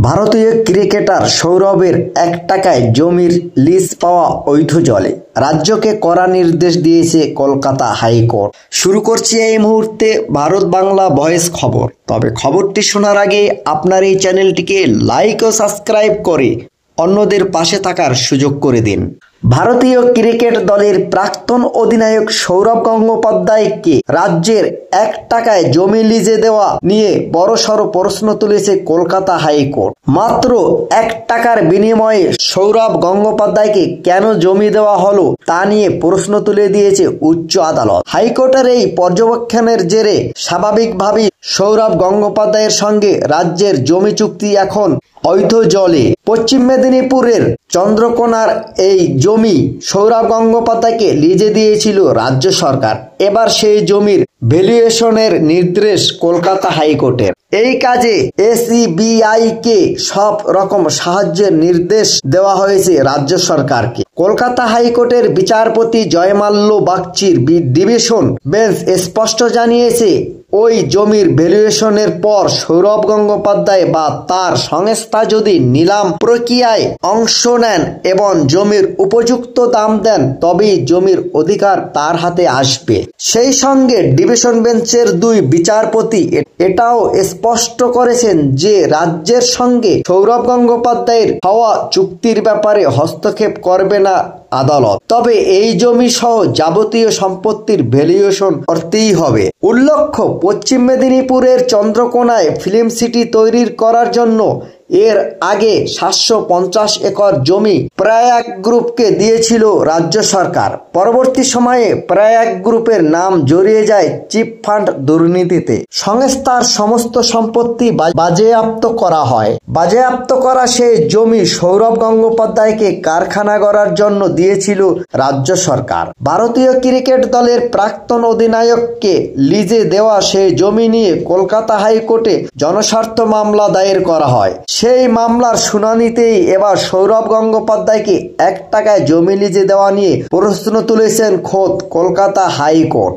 ভারতীয় ক্রিকেটার সৌরভের ১ টাকায় জমির লিজ পাওয়া অবৈধ চলে। রাজ্যকে কড়া নির্দেশ দিয়েছে কলকাতা হাইকোর্ট। শুরু করছি এই মুহূর্তে ভারত বাংলা ভয়েস খবর। তবে খবরটি শোনার আগে আপনার এই চ্যানেলটিকে লাইক ও সাবস্ক্রাইব করে অন্যদের পাশে থাকার সুযোগ করে দিন। ভারতীয় ক্রিকেট দলের প্রাক্তন অধিনায়ক সৌরভ গঙ্গোপাধ্যায়কে রাজ্যের ১ টাকায় জমি লিজে দেওয়া নিয়ে বড়সড় প্রশ্ন তুলেছে কলকাতা হাইকোর্ট। মাত্র ১ টাকার বিনিময়ে সৌরভ গঙ্গোপাধ্যায়কে কেন জমি দেওয়া হলো তা নিয়ে প্রশ্ন তুলে দিয়েছে উচ্চ আদালত। হাইকোর্টের এই পর্যবেক্ষণের জেরে স্বাভাবিকভাবেই সৌরভ গঙ্গোপাধ্যায়ের সঙ্গে রাজ্যের জমি চুক্তি এখন অবৈধ চলে। পশ্চিম মেদিনীপুরের চন্দ্রকোনার এই জমি সৌরভ গঙ্গোপাধ্যায়কে লিজে দিয়েছিল রাজ্য সরকার। এবার সেই জমির ভ্যালুয়েশনের নির্দেশ কলকাতা হাইকোর্টের। এই কাজে এসইবিআই কে সব রকম সাহায্যের নির্দেশ দেওয়া হয়েছে রাজ্য সরকারকে। কলকাতা হাইকোর্টের বিচারপতি জয়মাল্য বাগচির ডিভিশন বেঞ্চ স্পষ্ট জানিয়েছে, ওই জমির ভ্যালুয়েশনের পর সৌরভ গঙ্গোপাধ্যায় বা তার সংস্থা যদি নিলাম প্রক্রিয়ায় অংশ নেন এবং জমির উপযুক্ত দাম দেন, তবেই জমির অধিকার তার হাতে আসবে। সেই সঙ্গে ডিভিশন বেঞ্চের ২ বিচারপতি এটাও স্পষ্ট করেছেন যে রাজ্যের সঙ্গে সৌরভ গঙ্গোপাধ্যায়ের হওয়া চুক্তির ব্যাপারে হস্তক্ষেপ করবে না আদালত। তবে এই জমি সহ যাবতীয় সম্পত্তির ভ্যালুয়েশন করতেই হবে। উল্লেখ্য, পশ্চিম মেদিনীপুরের চন্দ্রকোনায় ফিল্ম সিটি তৈরি করার জন্য এর আগে ৭৫০ একর জমি প্রয়াগ গ্রুপকে দিয়েছিল রাজ্য সরকার। পরবর্তী সময়ে প্রয়াগ গ্রুপের নাম জড়িয়ে যায় চিট ফান্ড দুর্নীতিতে। সংস্থার সমস্ত সম্পত্তি বাজেয়াপ্ত করা হয়। বাজেয়াপ্ত করা সেই জমি সৌরভ গঙ্গোপাধ্যায়কে কারখানা গড়ার জন্য দিয়েছিল রাজ্য সরকার। ভারতীয় ক্রিকেট দলের প্রাক্তন অধিনায়ককে লিজে দেওয়া সেই জমি নিয়ে কলকাতা হাইকোর্টে জনস্বার্থ মামলা দায়ের করা হয়। সেই মামলার শুনানিতেই এবার সৌরভ গঙ্গোপাধ্যায়কে ১ টাকায় জমি লিজে দেওয়া নিয়ে প্রশ্ন তুলেছেন খোদ কলকাতা হাইকোর্ট।